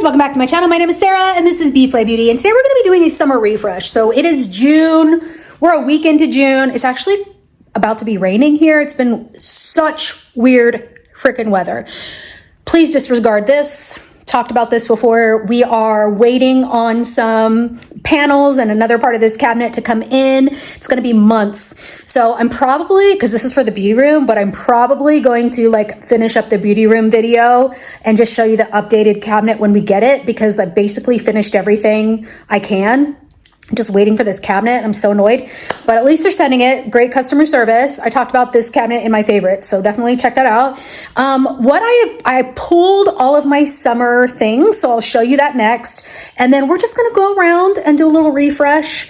welcome back to my channel. My name is Sarah and this is B.fleye Beauty, and today we're going to be doing a summer refresh. So it is June, we're a week into June. It's actually about to be raining here. It's been such weird freaking weather. Please disregard this. Talked about this before. We are waiting on some panels and another part of this cabinet to come in. It's going to be months. So I'm probably, because this is for the beauty room, but I'm probably going to like finish up the beauty room video and just show you the updated cabinet when we get it, because I basically finished everything I can. I'm just waiting for this cabinet. I'm so annoyed, but at least they're sending it. Great customer service. I talked about this cabinet in my favorites, so definitely check that out. I pulled all of my summer things, so I'll show you that next. And then we're just gonna go around and do a little refresh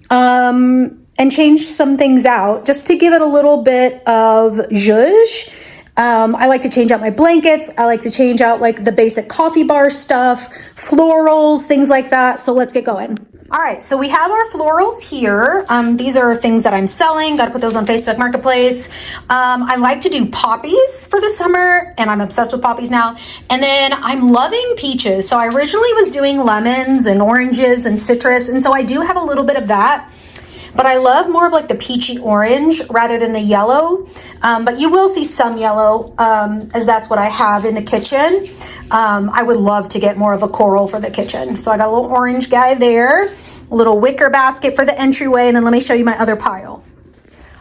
and change some things out just to give it a little bit of zhuzh. I like to change out my blankets. I like to change out like the basic coffee bar stuff, florals, things like that. So let's get going. All right, so we have our florals here. These are things that I'm selling. Got to put those on Facebook Marketplace. I like to do poppies for the summer, and I'm obsessed with poppies now. And then I'm loving peaches. So I originally was doing lemons and oranges and citrus, and so I do have a little bit of that. But I love more of like the peachy orange rather than the yellow. But you will see some yellow, as that's what I have in the kitchen. I would love to get more of a coral for the kitchen. So I got a little orange guy there, a little wicker basket for the entryway, and then let me show you my other pile.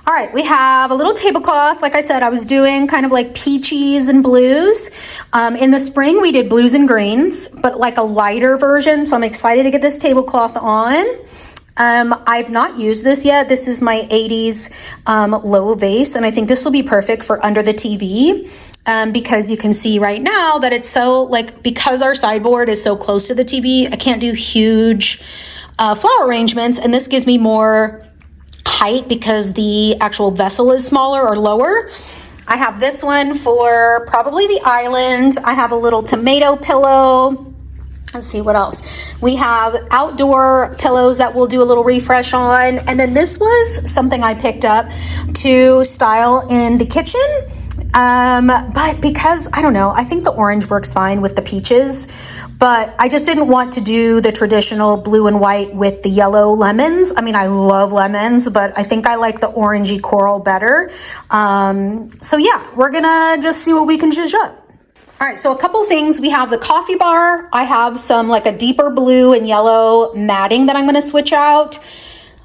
All right, we have a little tablecloth. Like I said, I was doing kind of like peaches and blues. In the spring, we did blues and greens, but like a lighter version. So I'm excited to get this tablecloth on. I've not used this yet. This is my 80s low vase, and I think this will be perfect for under the TV because you can see right now that it's so like, because our sideboard is so close to the TV, I can't do huge flower arrangements, and this gives me more height because the actual vessel is smaller or lower. I have this one for probably the island. I have a little tomato pillow. Let's see what else. We have outdoor pillows that we'll do a little refresh on. And then this was something I picked up to style in the kitchen. But because, I don't know, I think the orange works fine with the peaches, but I just didn't want to do the traditional blue and white with the yellow lemons. I mean, I love lemons, but I think I like the orangey coral better. So yeah, we're gonna just see what we can zhuzh up. All right, so a couple things. We have the coffee bar. I have some like a deeper blue and yellow matting that I'm gonna switch out.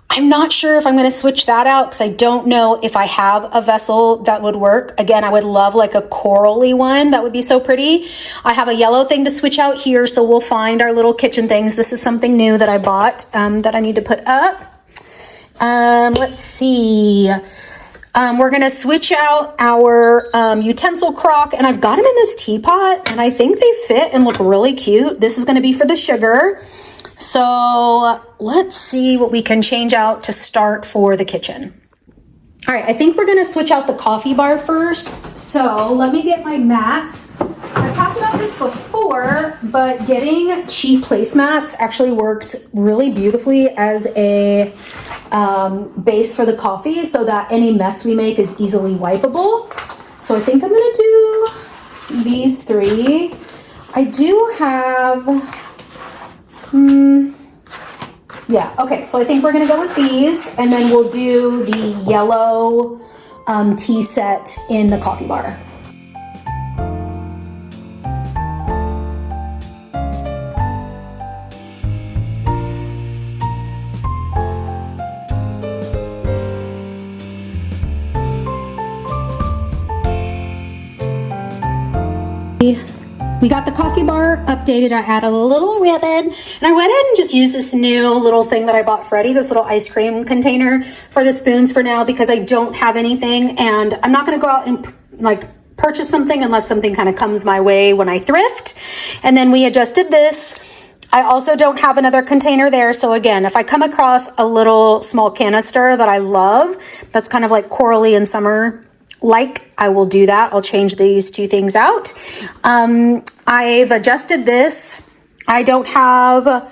I'm not sure if I'm gonna switch that out because I don't know if I have a vessel that would work. Again, I would love like a corally one. That would be so pretty. I have a yellow thing to switch out here, so we'll find our little kitchen things. This is something new that I bought that I need to put up. Let's see. We're gonna switch out our utensil crock, and I've got them in this teapot, and I think they fit and look really cute. This is gonna be for the sugar. So let's see what we can change out to start for the kitchen. All right, I think we're gonna switch out the coffee bar first. So let me get my mats. I've talked about this before, but getting cheap placemats actually works really beautifully as a base for the coffee so that any mess we make is easily wipeable. So I think I'm gonna do these three. I do have, yeah, okay, so I think we're gonna go with these, and then we'll do the yellow tea set in the coffee bar. We got the coffee bar updated. I added a little ribbon, and I went ahead and just used this new little thing that I bought Freddie, this little ice cream container for the spoons for now, because I don't have anything, and I'm not going to go out and like purchase something unless something kind of comes my way when I thrift. And then we adjusted this. I also don't have another container there. So again, if I come across a little small canister that I love, that's kind of like corally in summer, like, I will do that. I'll change these two things out. I've adjusted this. I don't have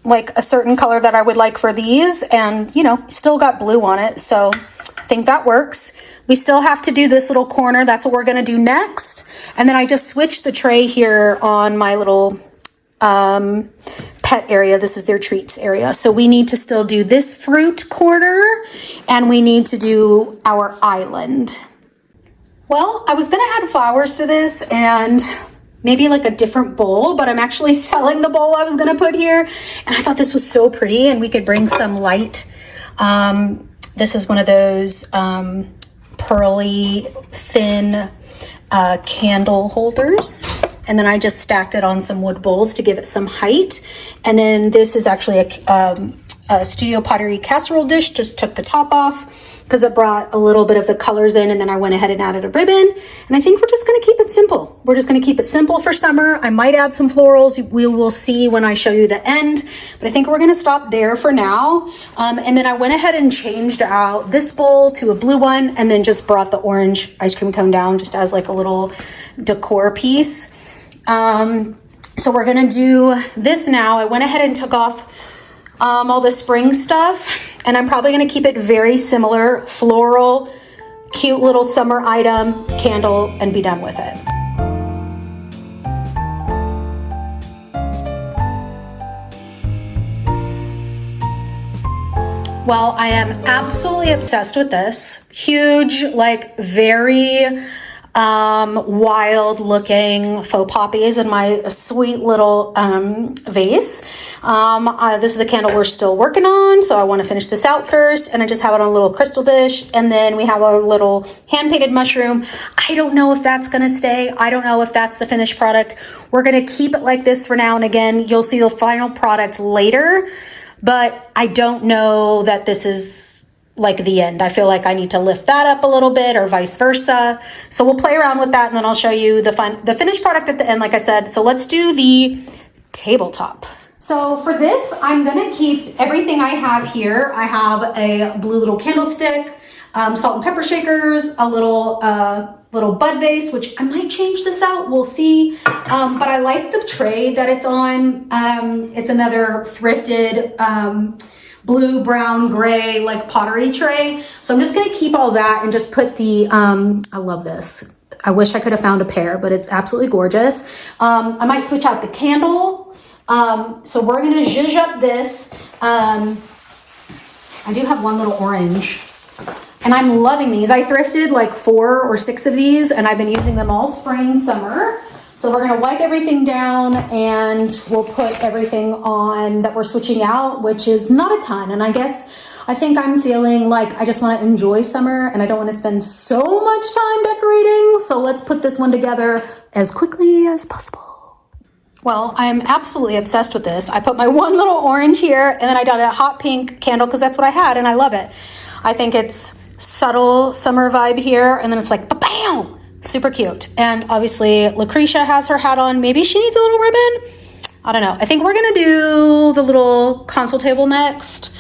like a certain color that I would like for these, and you know, still got blue on it, so I think that works. We still have to do this little corner. That's what we're gonna do next. And then I just switched the tray here on my little pet area. This is their treats area. So we need to still do this fruit corner, and we need to do our island. Well, I was gonna add flowers to this and maybe like a different bowl, but I'm actually selling the bowl I was gonna put here. And I thought this was so pretty, and we could bring some light. This is one of those pearly, thin candle holders. And then I just stacked it on some wood bowls to give it some height. And then this is actually a Studio Pottery casserole dish. Just took the top off because it brought a little bit of the colors in, and then I went ahead and added a ribbon. And I think we're just gonna keep it simple. We're just gonna keep it simple for summer. I might add some florals. We will see when I show you the end, but I think we're gonna stop there for now. And then I went ahead and changed out this bowl to a blue one, and then just brought the orange ice cream cone down just as like a little decor piece. So we're gonna do this now. I went ahead and took off all the spring stuff, and I'm probably gonna keep it very similar, floral, cute little summer item, candle, and be done with it. Well, I am absolutely obsessed with this. Huge, like very wild looking faux poppies in my sweet little vase. This is a candle we're still working on, so I want to finish this out first, and I just have it on a little crystal dish. And then we have a little hand painted mushroom. I don't know if that's gonna stay. I don't know if that's the finished product. We're gonna keep it like this for now, and again, you'll see the final product later, but I don't know that this is like the end. I feel like I need to lift that up a little bit, or vice versa. So we'll play around with that, and then I'll show you the finished product at the end, like I said. So let's do the tabletop. So for this, I'm gonna keep everything I have here. I have a blue little candlestick, salt and pepper shakers, a little bud vase, which I might change this out, we'll see. But I like the tray that it's on. It's another thrifted, blue, brown, gray, like pottery tray. So I'm just gonna keep all that and just put the, I love this. I wish I could have found a pair, but it's absolutely gorgeous. I might switch out the candle. So we're gonna zhuzh up this. I do have one little orange, and I'm loving these. I thrifted like 4 or 6 of these, and I've been using them all spring, summer. So we're gonna wipe everything down, and we'll put everything on that we're switching out, which is not a ton. And I think I'm feeling like I just wanna enjoy summer, and I don't wanna spend so much time decorating. So let's put this one together as quickly as possible. Well, I'm absolutely obsessed with this. I put my one little orange here, and then I got a hot pink candle because that's what I had, and I love it. I think it's subtle summer vibe here, and then it's like, ba-bam! Super cute. And obviously Lucretia has her hat on. Maybe she needs a little ribbon. I don't know. I think we're gonna do the little console table next.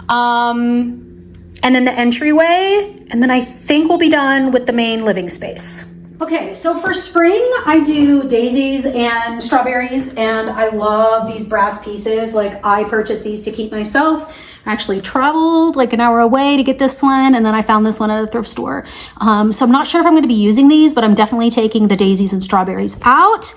And then the entryway. And then I think we'll be done with the main living space. Okay, so for spring, I do daisies and strawberries, and I love these brass pieces. Like, I purchased these to keep myself. I actually traveled like an hour away to get this one, and then I found this one at a thrift store. So I'm not sure if I'm gonna be using these, but I'm definitely taking the daisies and strawberries out.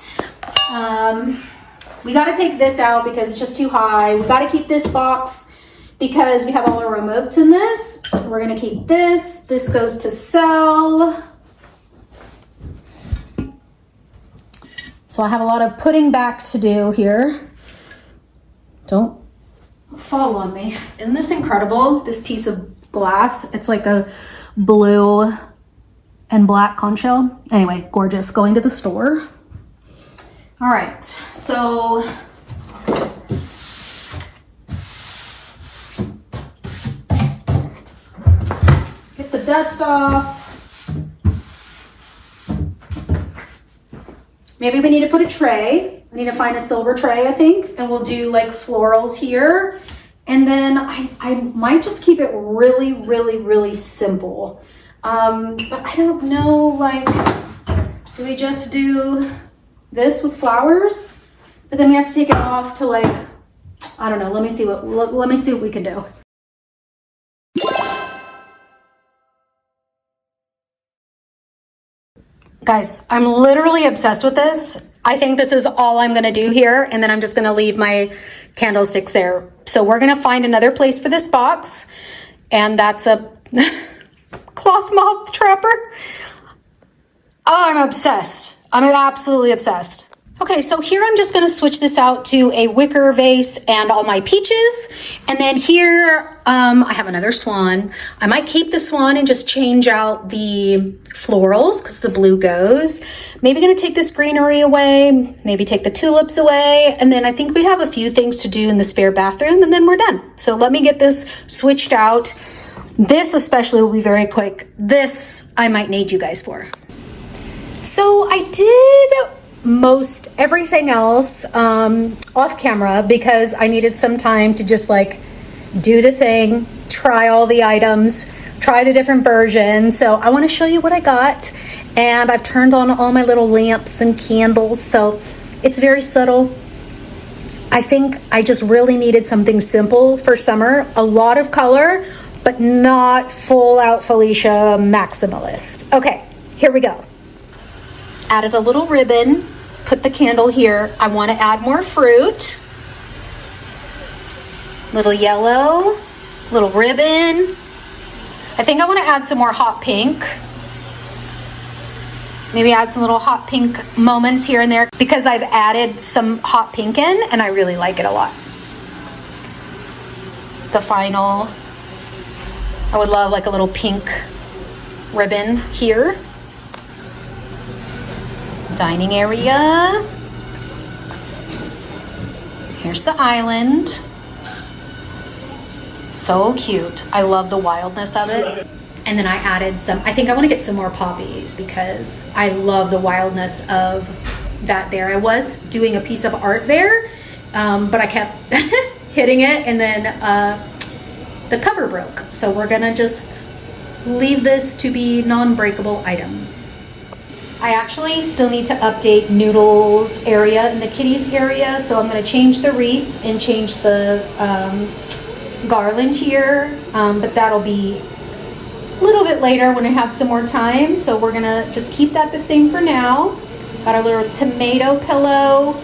We gotta take this out because it's just too high. We gotta keep this box because we have all our remotes in this. We're gonna keep this. This goes to sell. So I have a lot of putting back to do here. Don't fall on me. Isn't this incredible? This piece of glass. It's like a blue and black conch shell. Anyway, gorgeous. Going to the store. All right, so get the dust off. Maybe we need to put a tray. I need to find a silver tray, I think, and we'll do like florals here. And then I might just keep it really, really, really simple. But I don't know, like, do we just do this with flowers? But then we have to take it off to, like, I don't know. Let me see what we can do. Guys, I'm literally obsessed with this. I think this is all I'm gonna do here, and then I'm just gonna leave my candlesticks there. So we're gonna find another place for this box, and that's a cloth moth trapper. Oh, I'm obsessed. I'm absolutely obsessed. Okay, so here I'm just gonna switch this out to a wicker vase and all my peaches. And then here, I have another swan. I might keep the swan and just change out the florals because the blue goes. Maybe gonna take this greenery away, maybe take the tulips away. And then I think we have a few things to do in the spare bathroom and then we're done. So let me get this switched out. This especially will be very quick. This I might need you guys for. So I did most everything else off camera because I needed some time to just like do the thing, try all the items, try the different versions. So I want to show you what I got, and I've turned on all my little lamps and candles, so it's very subtle. I think I just really needed something simple for summer, a lot of color, but not full out Felicia maximalist. Okay, here we go. Added a little ribbon, put the candle here. I want to add more fruit. Little yellow, little ribbon. I think I want to add some more hot pink. Maybe add some little hot pink moments here and there because I've added some hot pink in and I really like it a lot. The final, I would love like a little pink ribbon here. Dining area. Here's the island. So cute. I love the wildness of it. And then I added some, I think I want to get some more poppies because I love the wildness of that there. I was doing a piece of art there, but I kept hitting it and then the cover broke. So we're gonna just leave this to be non-breakable items. I actually still need to update Noodle's area in the kitties area, so I'm going to change the wreath and change the garland here, but that'll be a little bit later when I have some more time, so we're going to just keep that the same for now. Got our little tomato pillow.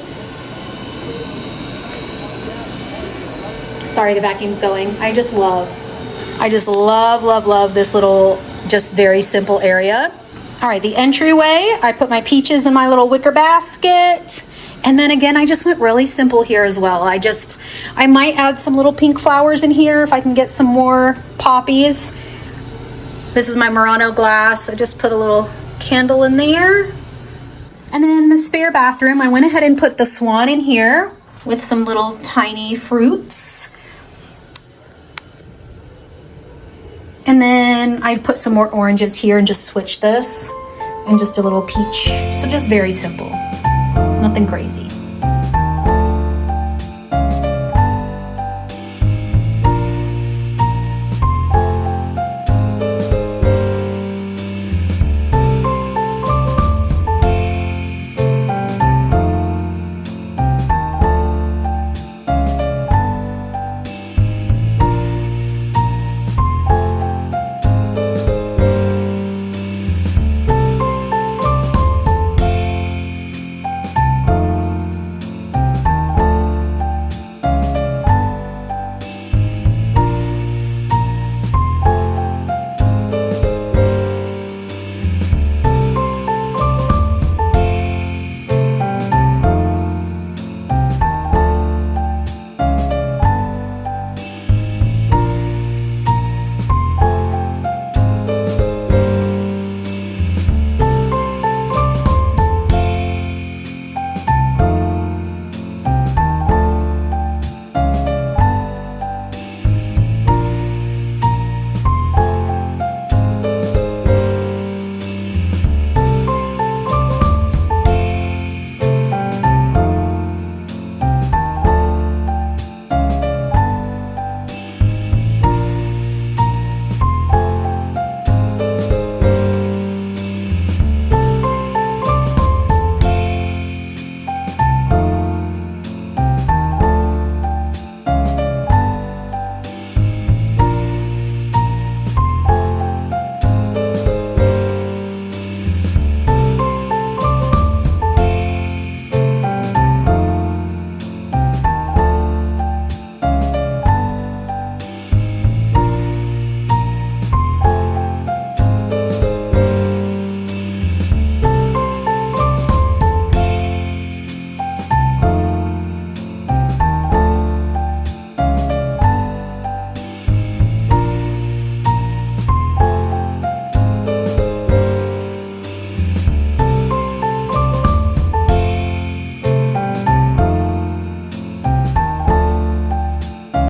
Sorry, the vacuum's going. I just love this little, just very simple area. All right, the entryway, I put my peaches in my little wicker basket. And then again, I just went really simple here as well. I might add some little pink flowers in here if I can get some more poppies. This is my Murano glass. I just put a little candle in there. And then the spare bathroom, I went ahead and put the swan in here with some little tiny fruits. And then I put some more oranges here and just switch this and just a little peach. So just very simple, nothing crazy.